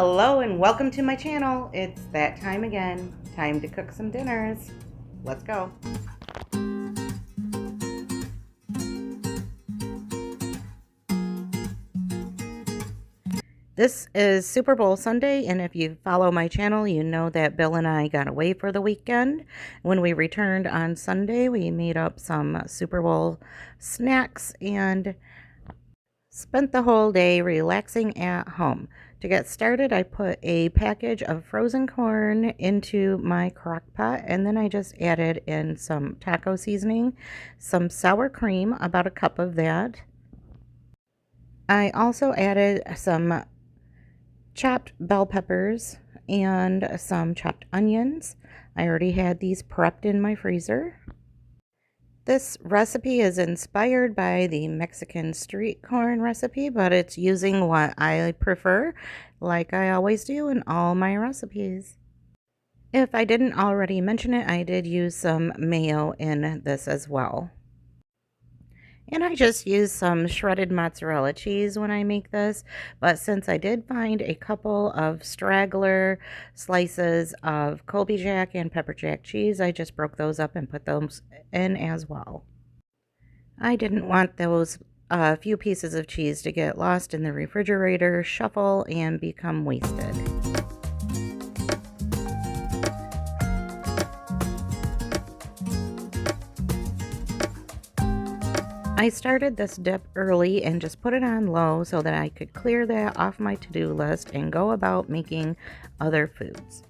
Hello and welcome to my channel. It's that time again. Time to cook some dinners. Let's go. This is Super Bowl Sunday, and if you follow my channel, you know that Bill and I got away for the weekend. When we returned on Sunday, we made up some Super Bowl snacks and spent the whole day relaxing at home. To get started, I put a package of frozen corn into my crock pot, and then I just added in some taco seasoning, some sour cream, about a cup of that. I also added some chopped bell peppers and some chopped onions. I already had these prepped in my freezer. This recipe is inspired by the Mexican street corn recipe, but it's using what I prefer, like I always do in all my recipes. If I didn't already mention it, I did use some mayo in this as well. And I just use some shredded mozzarella cheese when I make this, but since I did find a couple of straggler slices of Colby Jack and pepper jack cheese, I just broke those up and put those in as well. I didn't want those few pieces of cheese to get lost in the refrigerator, shuffle, and become wasted. I started this dip early and just put it on low so that I could clear that off my to-do list and go about making other foods.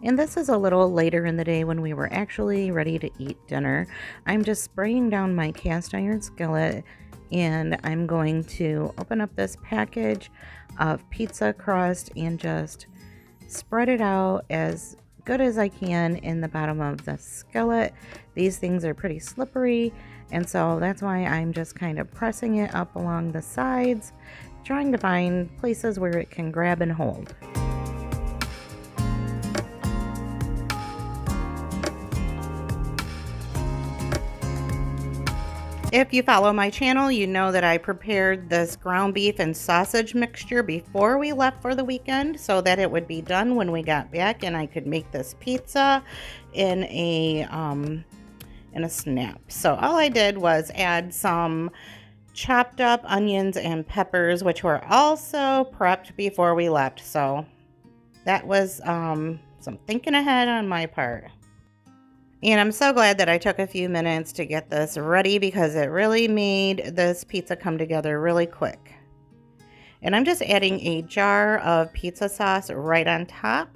And this is a little later in the day when we were actually ready to eat dinner. I'm just spraying down my cast iron skillet, and I'm going to open up this package of pizza crust and just spread it out as good as I can in the bottom of the skillet. These things are pretty slippery, and so that's why I'm just kind of pressing it up along the sides, trying to find places where it can grab and hold. If you follow my channel, you know that I prepared this ground beef and sausage mixture before we left for the weekend so that it would be done when we got back and I could make this pizza in a snap. So all I did was add some chopped up onions and peppers, which were also prepped before we left. So that was some thinking ahead on my part. And I'm so glad that I took a few minutes to get this ready because it really made this pizza come together really quick. And I'm just adding a jar of pizza sauce right on top.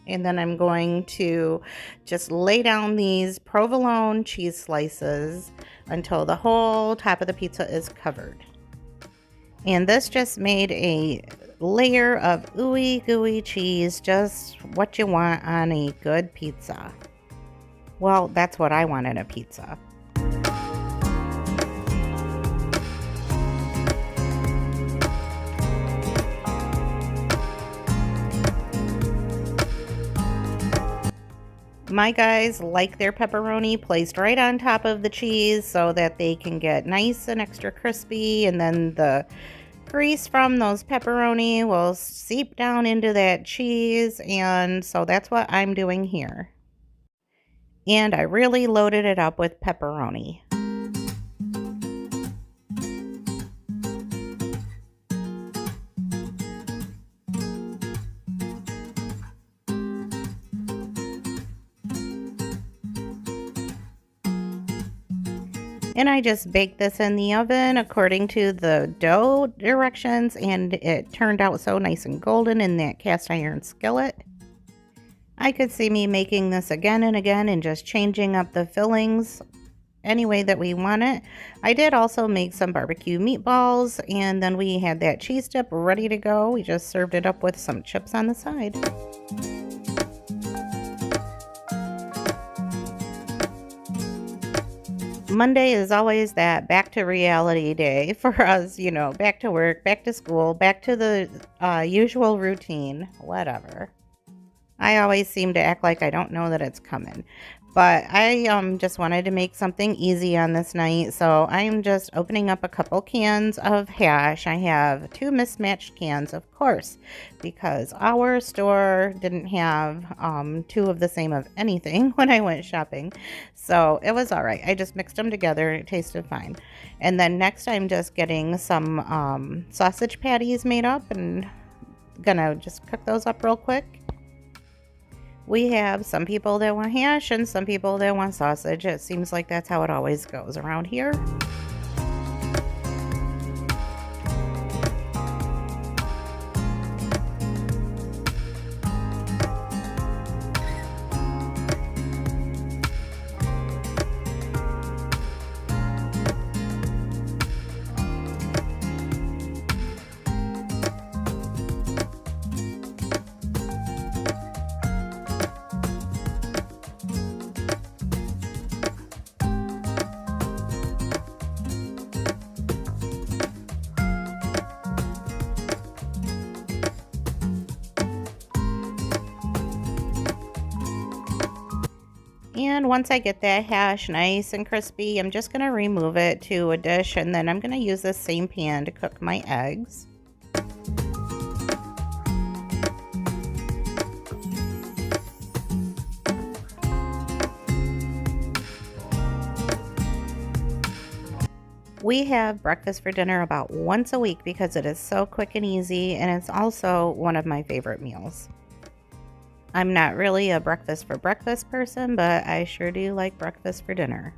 And then I'm going to just lay down these provolone cheese slices until the whole top of the pizza is covered. And this just made a layer of ooey gooey cheese, just what you want on a good pizza. Well, that's what I want in a pizza. My guys like their pepperoni placed right on top of the cheese so that they can get nice and extra crispy, and then the grease from those pepperoni will seep down into that cheese, and so that's what I'm doing here. And I really loaded it up with pepperoni. And I just baked this in the oven according to the dough directions, and it turned out so nice and golden in that cast iron skillet. I could see me making this again and again and just changing up the fillings any way that we want it. I did also make some barbecue meatballs, and then we had that cheese dip ready to go. We just served it up with some chips on the side. Monday is always that back to reality day for us, you know, back to work, back to school, back to the usual routine, whatever. I always seem to act like I don't know that it's coming. But I just wanted to make something easy on this night, so I'm just opening up a couple cans of hash. I have 2 mismatched cans, of course, because our store didn't have 2 of the same of anything when I went shopping. So it was all right. I just mixed them together and it tasted fine. And then next I'm just getting some sausage patties made up and gonna just cook those up real quick. We have some people that want hash and some people that want sausage. It seems like that's how it always goes around here. And once I get that hash nice and crispy, I'm just going to remove it to a dish, and then I'm going to use this same pan to cook my eggs. We have breakfast for dinner about once a week because it is so quick and easy, and it's also one of my favorite meals. I'm not really a breakfast for breakfast person, but I sure do like breakfast for dinner.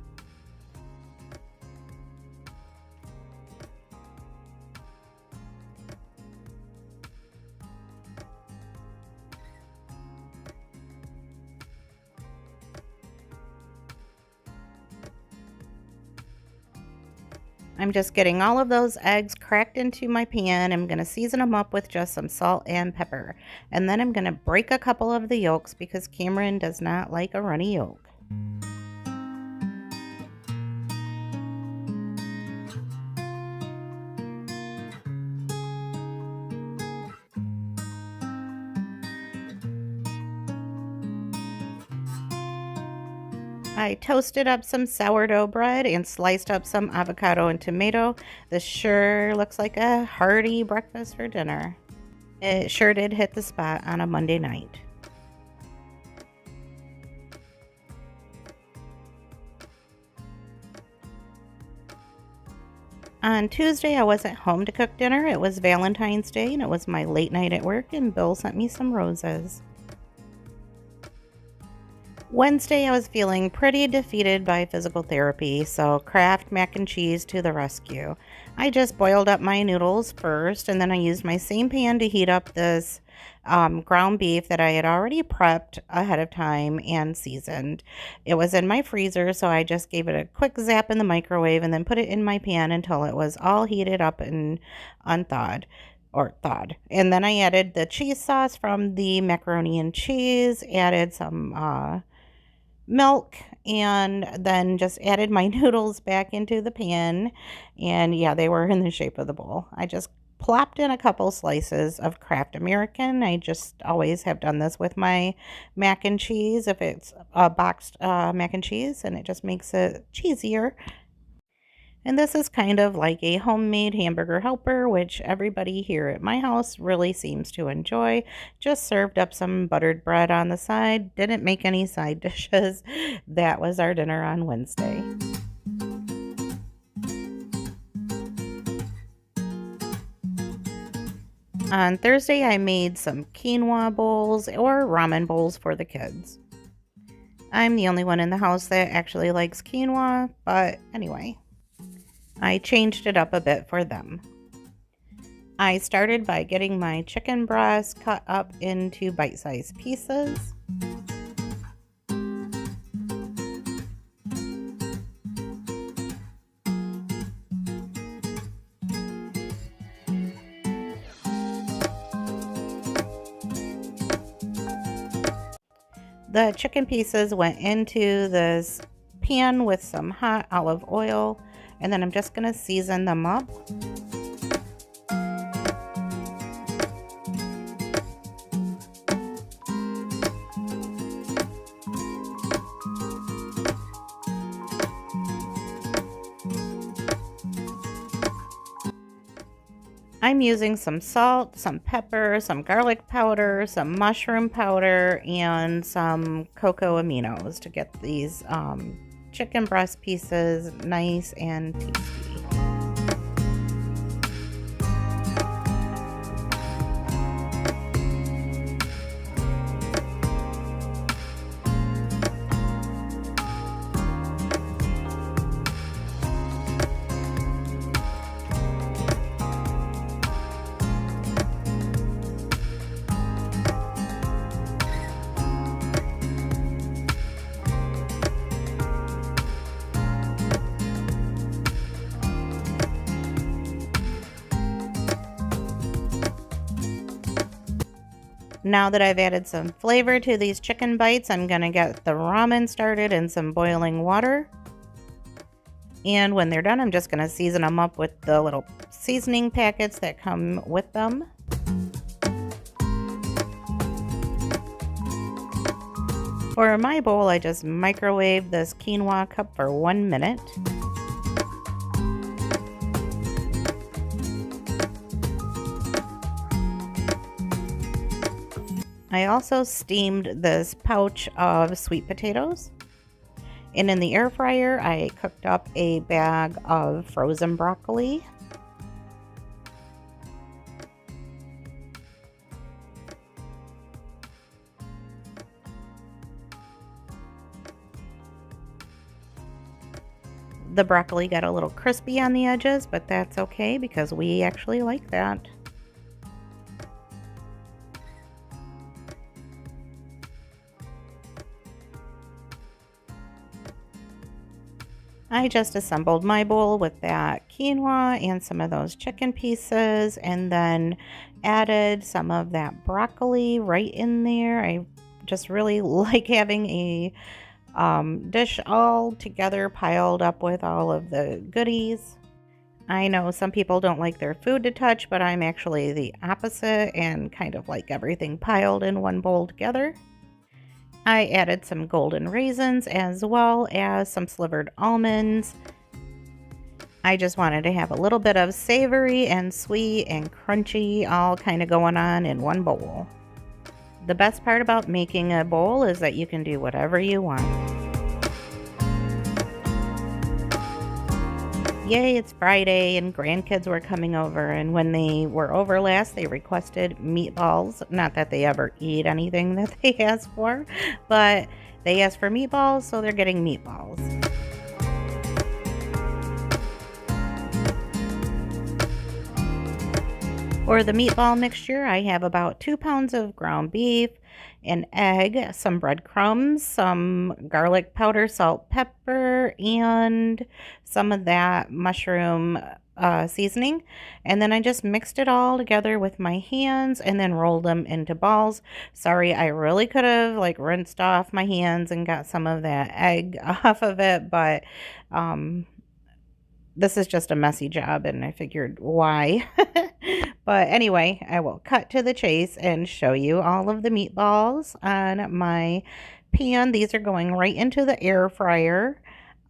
I'm just getting all of those eggs cracked into my pan. I'm going to season them up with just some salt and pepper. And then I'm going to break a couple of the yolks because Cameron does not like a runny yolk. I toasted up some sourdough bread and sliced up some avocado and tomato. This sure looks like a hearty breakfast for dinner. It sure did hit the spot on a Monday night. On Tuesday, I wasn't home to cook dinner. It was Valentine's Day and it was my late night at work, and Bill sent me some roses. Wednesday, I was feeling pretty defeated by physical therapy, so Kraft mac and cheese to the rescue. I just boiled up my noodles first, and then I used my same pan to heat up this ground beef that I had already prepped ahead of time and seasoned. It was in my freezer, so I just gave it a quick zap in the microwave and then put it in my pan until it was all heated up and unthawed. Or thawed. And then I added the cheese sauce from the macaroni and cheese, added some milk, and then just added my noodles back into the pan, and yeah, they were in the shape of the bowl. I just plopped in a couple slices of Kraft American. I just always have done this with my mac and cheese if it's a boxed mac and cheese, and it just makes it cheesier. And this is kind of like a homemade hamburger helper, which everybody here at my house really seems to enjoy. Just served up some buttered bread on the side. Didn't make any side dishes. That was our dinner on Wednesday. On Thursday, I made some quinoa bowls or ramen bowls for the kids. I'm the only one in the house that actually likes quinoa, but anyway, I changed it up a bit for them. I started by getting my chicken breast cut up into bite-sized pieces. The chicken pieces went into this pan with some hot olive oil, and then I'm just going to season them up. I'm using some salt, some pepper, some garlic powder, some mushroom powder, and some cocoa aminos to get these chicken breast pieces nice and tasty. Now that I've added some flavor to these chicken bites, I'm going to get the ramen started in some boiling water. And when they're done, I'm just going to season them up with the little seasoning packets that come with them. For my bowl, I just microwave this quinoa cup for 1 minute. I also steamed this pouch of sweet potatoes. And in the air fryer, I cooked up a bag of frozen broccoli. The broccoli got a little crispy on the edges, but that's okay because we actually like that. I just assembled my bowl with that quinoa and some of those chicken pieces, and then added some of that broccoli right in there. I just really like having a dish all together piled up with all of the goodies. I know some people don't like their food to touch, but I'm actually the opposite and kind of like everything piled in one bowl together. I added some golden raisins as well as some slivered almonds. I just wanted to have a little bit of savory and sweet and crunchy all kind of going on in one bowl. The best part about making a bowl is that you can do whatever you want. Yay, it's Friday and grandkids were coming over, and when they were over last, they requested meatballs. Not that they ever eat anything that they ask for, but they asked for meatballs, so they're getting meatballs. For the meatball mixture, I have about 2 pounds of ground beef, an egg, some breadcrumbs, some garlic powder, salt, pepper, and some of that mushroom seasoning. And then I just mixed it all together with my hands and then rolled them into balls. Sorry, I really could have like rinsed off my hands and got some of that egg off of it, but this is just a messy job and I figured why. But anyway, I will cut to the chase and show you all of the meatballs on my pan. These are going right into the air fryer.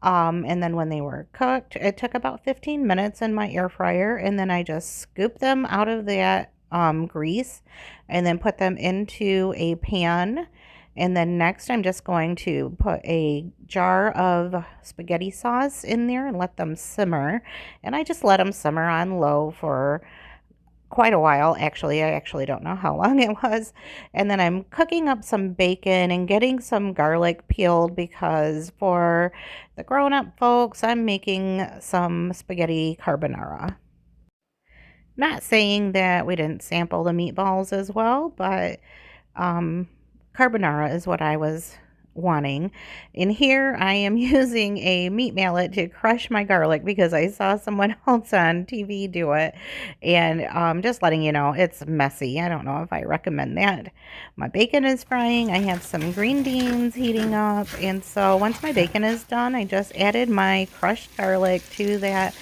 And then when they were cooked, it took about 15 minutes in my air fryer. And then I just scooped them out of that grease and then put them into a pan. And then next I'm just going to put a jar of spaghetti sauce in there and let them simmer. And I just let them simmer on low for quite a while. Actually, I actually don't know how long it was. And then I'm cooking up some bacon and getting some garlic peeled because for the grown-up folks, I'm making some spaghetti carbonara. Not saying that we didn't sample the meatballs as well, but carbonara is what I was wanting. In here, I am using a meat mallet to crush my garlic because I saw someone else on TV do it. And just letting you know, it's messy. I don't know if I recommend that. My bacon is frying. I have some green beans heating up. And so once my bacon is done, I just added my crushed garlic to that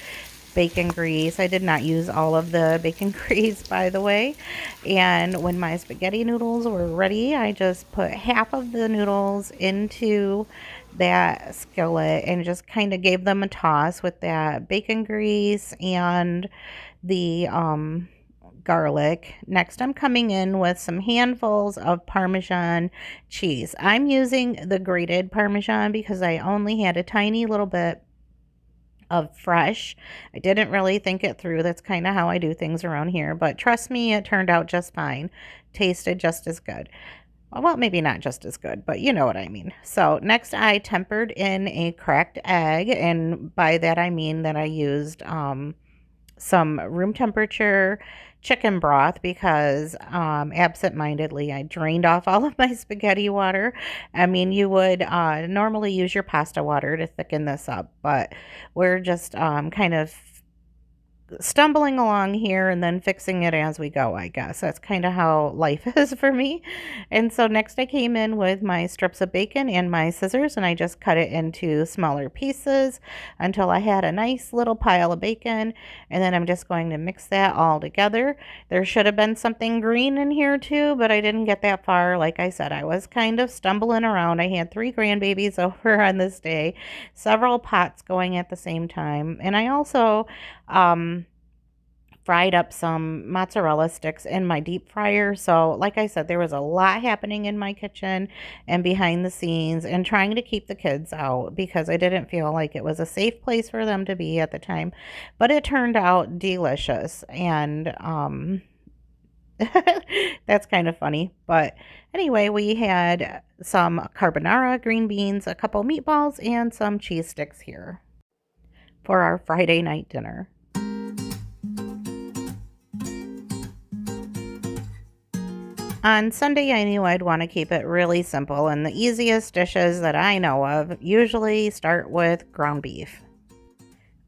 bacon grease. I did not use all of the bacon grease, by the way. And when my spaghetti noodles were ready, I just put half of the noodles into that skillet and just kind of gave them a toss with that bacon grease and the garlic. Next, I'm coming in with some handfuls of Parmesan cheese. I'm using the grated Parmesan because I only had a tiny little bit of fresh. I didn't really think it through. That's kind of how I do things around here, but trust me, it turned out just fine. Tasted just as good. Well, maybe not just as good, but you know what I mean. So next I tempered in a cracked egg, and by that I mean that I used some room temperature chicken broth because absent-mindedly I drained off all of my spaghetti water. I mean, you would normally use your pasta water to thicken this up, but we're just kind of stumbling along here and then fixing it as we go, I guess. That's kind of how life is for me. And so next I came in with my strips of bacon and my scissors, and I just cut it into smaller pieces until I had a nice little pile of bacon. And then I'm just going to mix that all together. There should have been something green in here too, but I didn't get that far. Like I said, I was kind of stumbling around. I had 3 grandbabies over on this day, several pots going at the same time. And I also fried up some mozzarella sticks in my deep fryer. So like I said, there was a lot happening in my kitchen and behind the scenes and trying to keep the kids out because I didn't feel like it was a safe place for them to be at the time. But it turned out delicious, and that's kind of funny. But anyway, we had some carbonara, green beans, a couple meatballs, and some cheese sticks here for our Friday night dinner. On Sunday, I knew I'd want to keep it really simple, and the easiest dishes that I know of usually start with ground beef.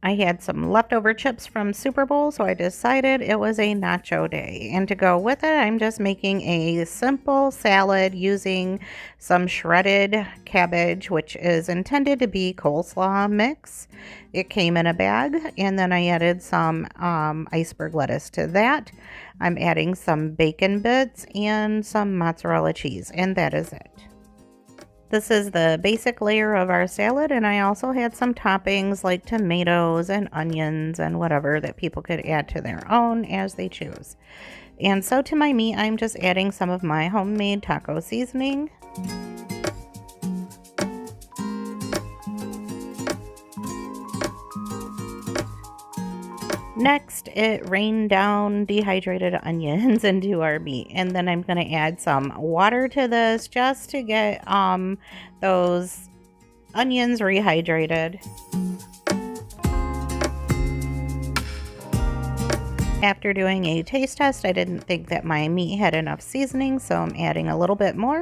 I had some leftover chips from Super Bowl, so I decided it was a nacho day. And to go with it, I'm just making a simple salad using some shredded cabbage, which is intended to be coleslaw mix. It came in a bag, and then I added some iceberg lettuce to that. I'm adding some bacon bits and some mozzarella cheese, and that is it. This is the basic layer of our salad, and I also had some toppings like tomatoes and onions and whatever that people could add to their own as they choose. And so to my meat, I'm just adding some of my homemade taco seasoning. Next, it rained down dehydrated onions into our meat, and then I'm going to add some water to this just to get those onions rehydrated. After doing a taste test, I didn't think that my meat had enough seasoning, so I'm adding a little bit more.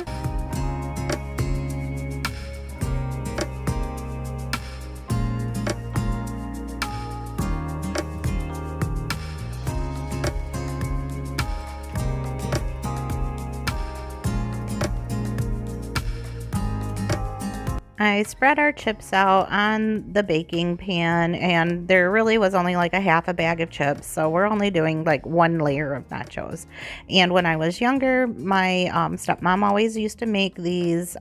I spread our chips out on the baking pan, and there really was only like a half a bag of chips, so we're only doing like 1 layer of nachos. And when I was younger, my stepmom always used to make these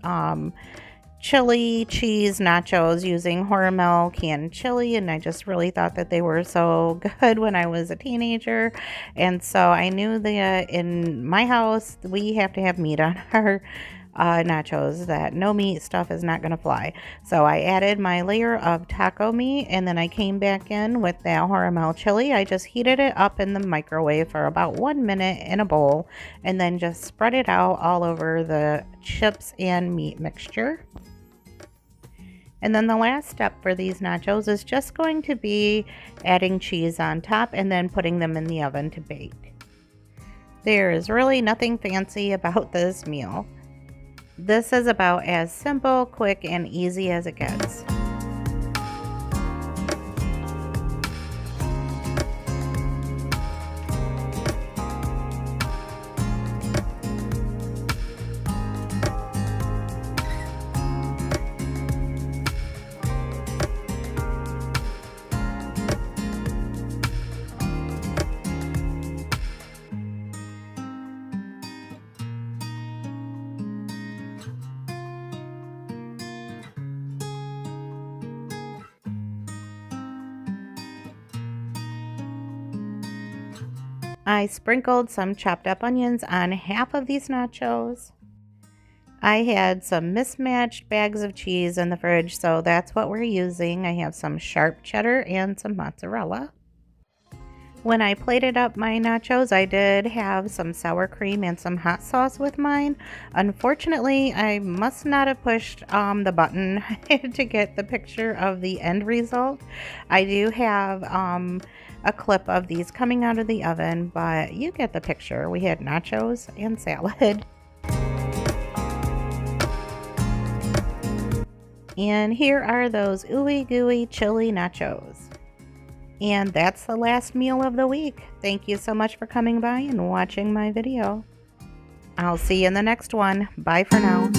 chili cheese nachos using Hormel canned chili, and I just really thought that they were so good when I was a teenager. And so I knew that in my house we have to have meat on our nachos, that no meat stuff is not going to fly. So I added my layer of taco meat, and then I came back in with that Hormel chili. I just heated it up in the microwave for about 1 minute in a bowl, and then just spread it out all over the chips and meat mixture. And then the last step for these nachos is just going to be adding cheese on top and then putting them in the oven to bake. There is really nothing fancy about this meal. This is about as simple, quick, and easy as it gets. I sprinkled some chopped up onions on half of these nachos. I had some mismatched bags of cheese in the fridge, so that's what we're using. I have some sharp cheddar and some mozzarella. When I plated up my nachos, I did have some sour cream and some hot sauce with mine. Unfortunately, I must not have pushed the button to get the picture of the end result. I do have a clip of these coming out of the oven, but you get the picture. We had nachos and salad. And here are those ooey gooey chili nachos. And that's the last meal of the week. Thank you so much for coming by and watching my video. I'll see you in the next one. Bye for now.